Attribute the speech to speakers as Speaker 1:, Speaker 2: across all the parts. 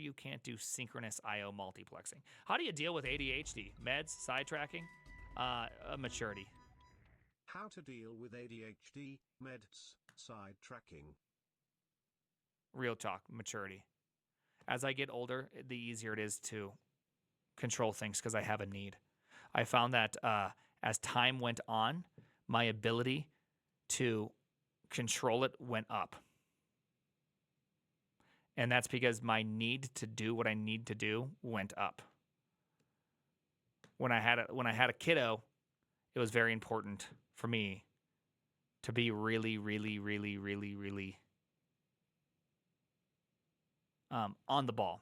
Speaker 1: you can't do synchronous I/O multiplexing. How do you deal with ADHD? Meds, sidetracking, maturity.
Speaker 2: How to deal with ADHD, meds, sidetracking.
Speaker 1: Real talk, maturity. As I get older, the easier it is to control things because I have a need. I found that as time went on, my ability to control it went up. And that's because my need to do what I need to do went up. When I had a kiddo, it was very important for me to be really, really, really, really, really on the ball.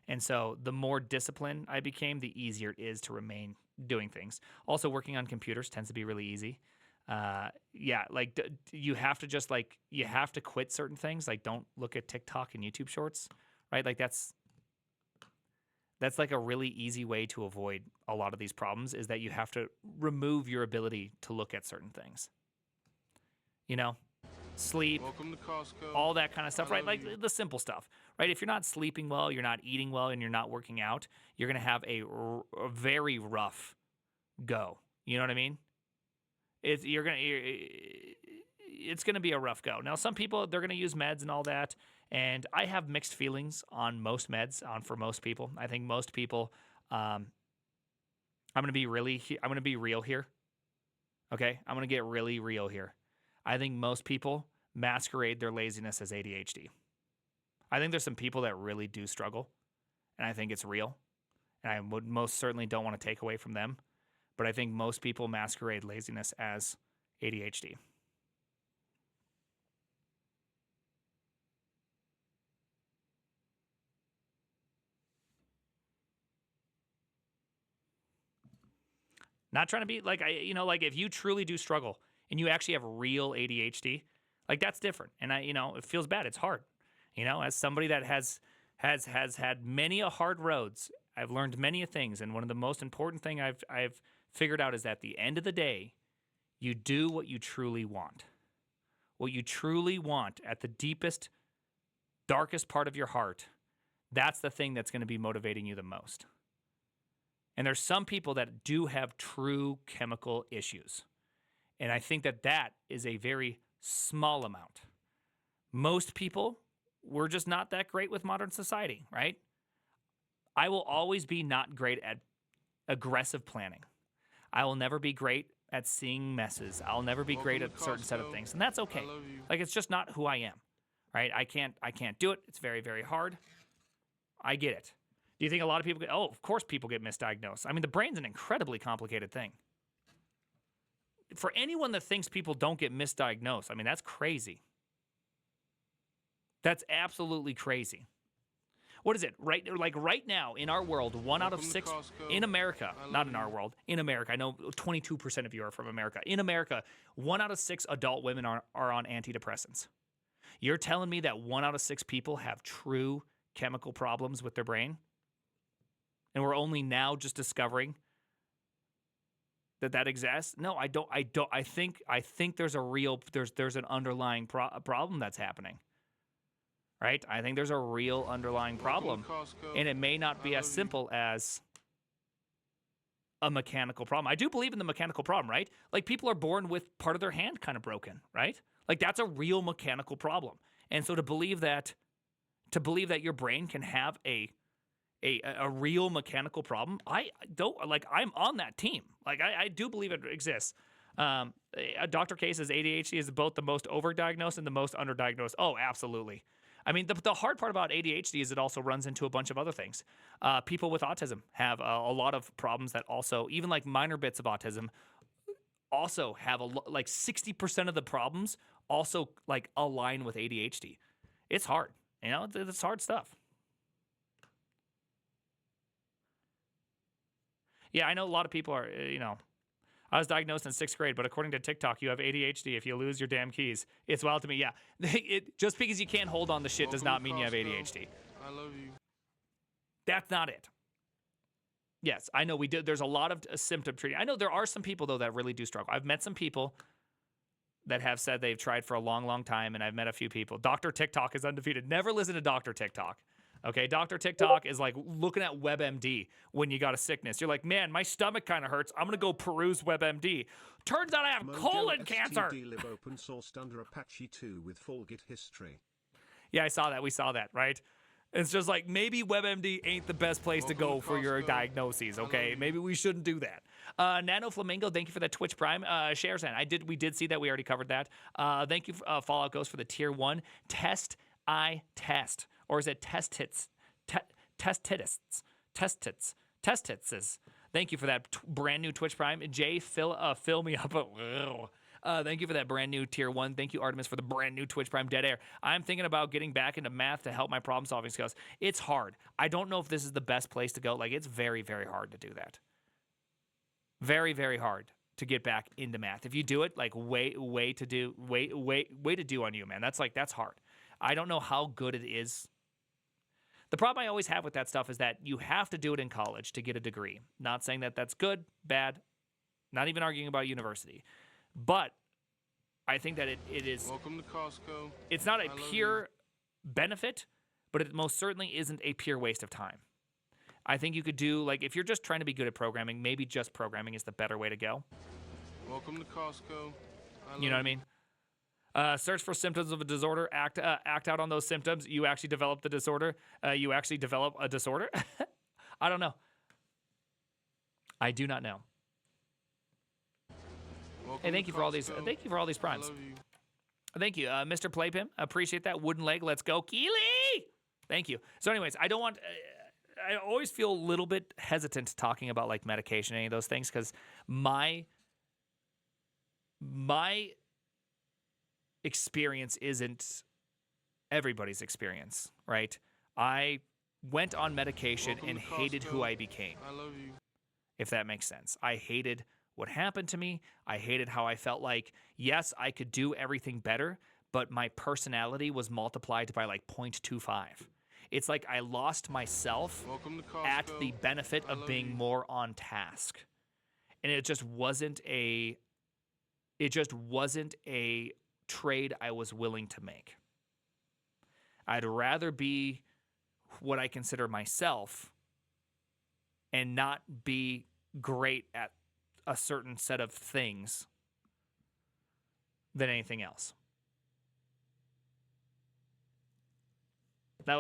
Speaker 1: And so the more disciplined I became, the easier it is to remain doing things. Also, working on computers tends to be really easy. You have to just you have to quit certain things. Like, don't look at TikTok and YouTube shorts, right? Like that's like a really easy way to avoid a lot of these problems, is that you have to remove your ability to look at certain things. Sleep,
Speaker 3: Welcome to Costco.
Speaker 1: all that kind of stuff, right? Like the simple stuff, right? If you're not sleeping well, you're not eating well, and you're not working out, you're going to have a very rough go. You know what I mean? It's going to be a rough go. Now, some people, they're going to use meds and all that, and I have mixed feelings on most meds. For most people, I think most people. I'm going to be real here. Okay, I'm going to get really real here. I think most people masquerade their laziness as ADHD. I think there's some people that really do struggle, and I think it's real, and I would most certainly don't want to take away from them. But I think most people masquerade laziness as ADHD. Not trying to be like, if you truly do struggle and you actually have real ADHD, like that's different. And it feels bad. It's hard. As somebody that has had many a hard roads, I've learned many things. And one of the most important thing I've figured out is that at the end of the day, you do what you truly want. What you truly want at the deepest, darkest part of your heart, that's the thing that's going to be motivating you the most. And there's some people that do have true chemical issues. And I think that is a very small amount. Most people, we're just not that great with modern society, right? I will always be not great at aggressive planning. I will never be great at seeing messes. I'll never be great at a certain set of things. And that's okay. Like, it's just not who I am, right? I can't do it. It's very, very hard. I get it. Do you think a lot of people of course people get misdiagnosed. I mean, the brain's an incredibly complicated thing. For anyone that thinks people don't get misdiagnosed, I mean, that's crazy. That's absolutely crazy. What is it? Right now in our world, 1 out of 6 in America, not in our world, in America. I know 22% of you are from America. In America, 1 out of 6 adult women are on antidepressants. You're telling me that 1 out of 6 people have true chemical problems with their brain? And we're only now just discovering that exists? No, I don't. I think there's there's an underlying problem that's happening. Right? I think there's a real underlying problem. And it may not be as simple as a mechanical problem. I do believe in the mechanical problem, right? Like, people are born with part of their hand kind of broken, right? Like, that's a real mechanical problem. And so to believe that your brain can have a real mechanical problem, I don't, like, I'm on that team. Like, I do believe it exists. Dr. K says ADHD is both the most overdiagnosed and the most underdiagnosed. Oh, absolutely. I mean, the hard part about ADHD is it also runs into a bunch of other things. People with autism have a lot of problems that also, even like minor bits of autism, also have like 60% of the problems also like align with ADHD. It's hard. It's hard stuff. Yeah, I know a lot of people are, I was diagnosed in 6th grade, but according to TikTok, you have ADHD if you lose your damn keys. It's wild to me. Yeah, just because you can't hold on to shit does not mean you have ADHD.
Speaker 3: I love you.
Speaker 1: That's not it. Yes, I know we do. There's a lot of symptom treating. I know there are some people, though, that really do struggle. I've met some people that have said they've tried for a long, long time, and I've met a few people. Dr. TikTok is undefeated. Never listen to Dr. TikTok. Okay, Dr. TikTok is like looking at WebMD when you got a sickness. You're like, man, my stomach kind of hurts. I'm going to go peruse WebMD. Turns out I have
Speaker 2: Mojo
Speaker 1: colon cancer.
Speaker 2: STD lib open sourced under Apache 2 with full Git history.
Speaker 1: Yeah, I saw that. We saw that, right? It's just like maybe WebMD ain't the best place to go for your diagnoses, okay? Maybe we shouldn't do that. Nano Flamingo, thank you for that Twitch Prime. Shares and we did see that. We already covered that. Thank you, Fallout Ghost, for the tier 1 test. Or is it test hits? Test hits. Thank you for that brand new Twitch Prime. Jay, fill me up. Thank you for that brand new tier 1. Thank you, Artemis, for the brand new Twitch Prime Dead Air. I'm thinking about getting back into math to help my problem solving skills. It's hard. I don't know if this is the best place to go. Like, it's very, very hard to do that. Very, very hard to get back into math. If you do it, like way to do on you, man. That's hard. I don't know how good it is. The problem I always have with that stuff is that you have to do it in college to get a degree. Not saying that that's good, bad, not even arguing about university. But I think that it is...
Speaker 3: Welcome to Costco.
Speaker 1: It's not a pure benefit, but it most certainly isn't a pure waste of time. I think you could do, like, if you're just trying to be good at programming, maybe just programming is the better way to go.
Speaker 3: Welcome to Costco.
Speaker 1: You know what I mean? Search for symptoms of a disorder. Act out on those symptoms. You actually develop the disorder. You actually develop a disorder. I don't know. I do not know.
Speaker 3: Welcome
Speaker 1: Hey, thank
Speaker 3: to
Speaker 1: you for all these.
Speaker 3: Costco.
Speaker 1: Thank you for all these
Speaker 3: I
Speaker 1: primes.
Speaker 3: love you.
Speaker 1: Thank you, Mr. Playpim. Appreciate that. Wooden leg. Let's go, Keely. Thank you. So, anyways, I don't want. I always feel a little bit hesitant talking about like medication, any of those things, because my experience isn't everybody's experience, right? I went on medication
Speaker 3: Welcome
Speaker 1: and
Speaker 3: to
Speaker 1: hated who
Speaker 3: Costco.
Speaker 1: I became,
Speaker 3: I love you.
Speaker 1: if that makes sense. I hated what happened to me. I hated how I felt like, yes, I could do everything better, but my personality was multiplied by like 0.25. It's like I lost myself
Speaker 3: Welcome to Costco.
Speaker 1: at the benefit
Speaker 3: I
Speaker 1: of
Speaker 3: love
Speaker 1: being
Speaker 3: you.
Speaker 1: more on task. And it just wasn't a trade I was willing to make. I'd rather be what I consider myself and not be great at a certain set of things than anything else. That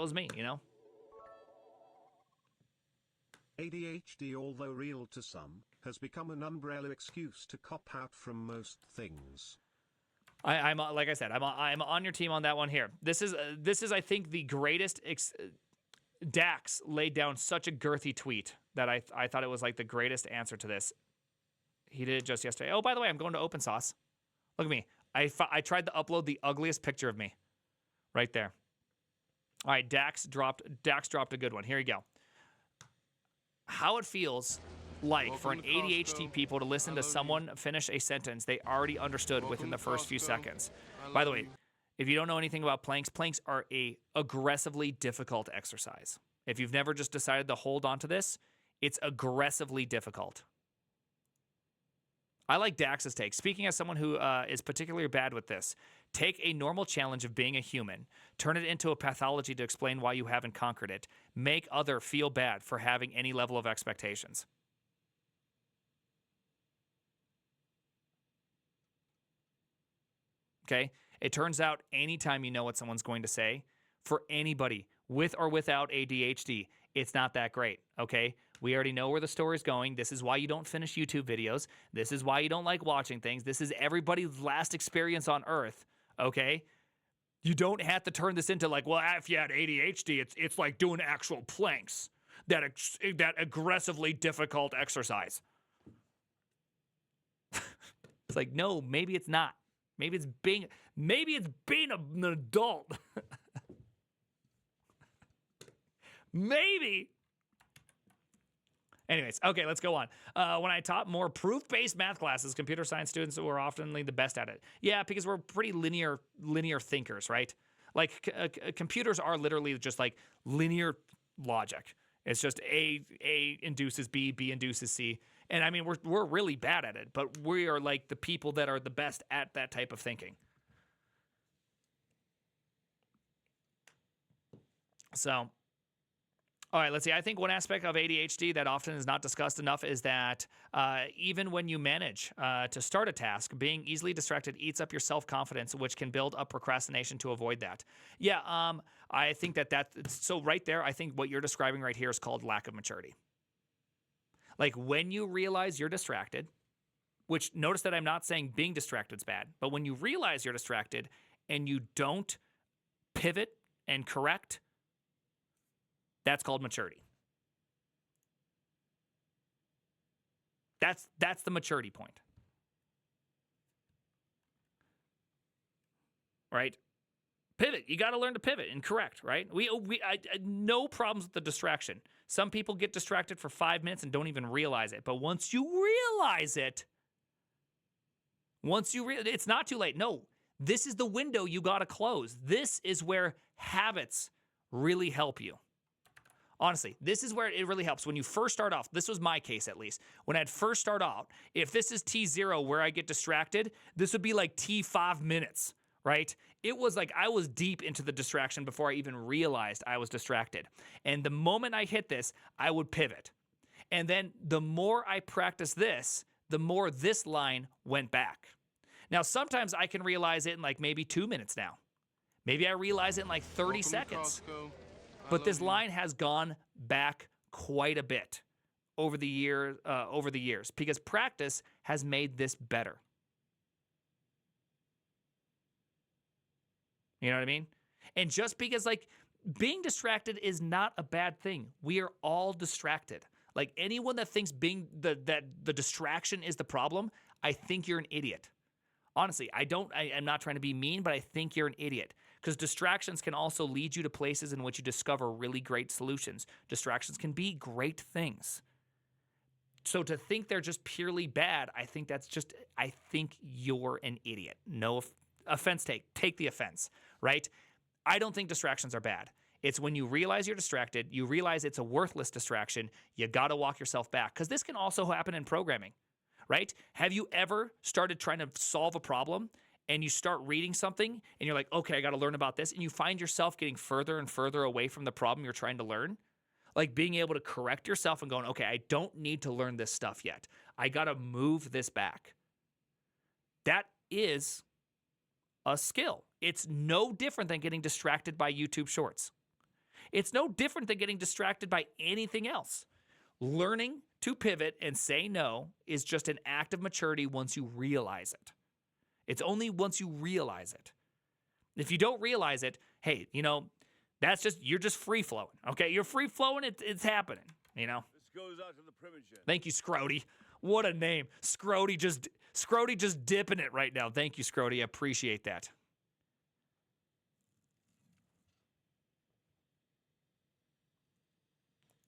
Speaker 1: was me, you know?
Speaker 2: ADHD, although real to some, has become an umbrella excuse to cop out from most things.
Speaker 1: I'm like I said, I'm on your team on that one here. This is I think the greatest. Dax laid down such a girthy tweet that I thought it was like the greatest answer to this. He did it just yesterday. Oh, by the way, I'm going to Open Sauce. Look at me. I tried to upload the ugliest picture of me, right there. All right, Dax dropped a good one. Here you go. How it feels like for an
Speaker 3: Welcome to
Speaker 1: ADHD
Speaker 3: Costco.
Speaker 1: people to listen
Speaker 3: I
Speaker 1: to
Speaker 3: love
Speaker 1: someone finish a sentence they already understood within
Speaker 3: Welcome
Speaker 1: the
Speaker 3: to
Speaker 1: first few
Speaker 3: Costco.
Speaker 1: seconds.
Speaker 3: I
Speaker 1: By the
Speaker 3: love
Speaker 1: way,
Speaker 3: you.
Speaker 1: if you don't know anything about planks are a aggressively difficult exercise. If you've never just decided to hold on to this, it's aggressively difficult. I like Dax's take. Speaking as someone who is particularly bad with this, take a normal challenge of being a human, turn it into a pathology to explain why you haven't conquered it, make other feel bad for having any level of expectations. Okay? It turns out anytime you know what someone's going to say, for anybody with or without ADHD, it's not that great, okay? We already know where the story's going. This is why you don't finish YouTube videos. This is why you don't like watching things. This is everybody's last experience on Earth, okay? You don't have to turn this into like, well, if you had ADHD, it's like doing actual planks, that aggressively difficult exercise. It's like, no, maybe it's not. Maybe it's being an adult. Maybe. Anyways, okay, let's go on. When I taught more proof-based math classes, computer science students were often the best at it. Yeah, because we're pretty linear thinkers, right? Like computers are literally just like linear logic. It's just A induces B, B induces C. And I mean, we're really bad at it, but we are like the people that are the best at that type of thinking. So, all right, let's see. I think one aspect of ADHD that often is not discussed enough is that even when you manage to start a task, being easily distracted eats up your self-confidence, which can build up procrastination to avoid that. Yeah, I think so right there, I think what you're describing right here is called lack of maturity. Like when you realize you're distracted, which notice that I'm not saying being distracted is bad, but when you realize you're distracted and you don't pivot and correct, that's called maturity. That's the maturity point. Right? Pivot. You got to learn to pivot and correct, right? No problems with the distraction. Some people get distracted for 5 minutes and don't even realize it. But once you realize it, it's not too late. No, this is the window you got to close. This is where habits really help you. Honestly, this is where it really helps. When you first start off, this was my case at least. When I'd first start out, if this is T0 where I get distracted, this would be like T5 minutes, right? It was like I was deep into the distraction before I even realized I was distracted. And the moment I hit this, I would pivot. And then the more I practiced this, the more this line went back. Now, sometimes I can realize it in like maybe 2 minutes now. Maybe I realize it in like 30
Speaker 3: Welcome to
Speaker 1: seconds.
Speaker 3: Costco.
Speaker 1: But this line has gone back quite a bit over the years because practice has made this better. You know what I mean? And just because like being distracted is not a bad thing. We are all distracted. Like anyone that thinks that the distraction is the problem, I think you're an idiot. Honestly, I'm not trying to be mean, but I think you're an idiot. Because distractions can also lead you to places in which you discover really great solutions. Distractions can be great things. So to think they're just purely bad, I think you're an idiot. No offense, take the offense, right? I don't think distractions are bad. It's when you realize you're distracted, you realize it's a worthless distraction, you gotta walk yourself back. Because this can also happen in programming, right? Have you ever started trying to solve a problem and you start reading something and you're like, okay, I got to learn about this. And you find yourself getting further and further away from the problem you're trying to learn? Like being able to correct yourself and going, okay, I don't need to learn this stuff yet. I got to move this back. That is a skill. It's no different than getting distracted by YouTube shorts. It's no different than getting distracted by anything else. Learning to pivot and say no is just an act of maturity once you realize it. It's only once you realize it. If you don't realize it, hey, you're just free flowing. Okay, you're free flowing. It's happening. This
Speaker 4: goes out to ThePrimeagen.
Speaker 1: Thank you, Scrody. What a name, Scrody just dipping it right now. Thank you, Scrody. I appreciate that.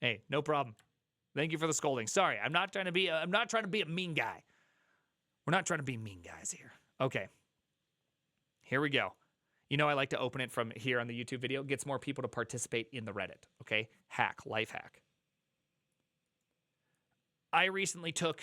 Speaker 1: Hey, no problem. Thank you for the scolding. Sorry, I'm not trying to be a mean guy. We're not trying to be mean guys here. Okay. Here we go. I like to open it from here on the YouTube video. It gets more people to participate in the Reddit. Okay? Life hack. I recently took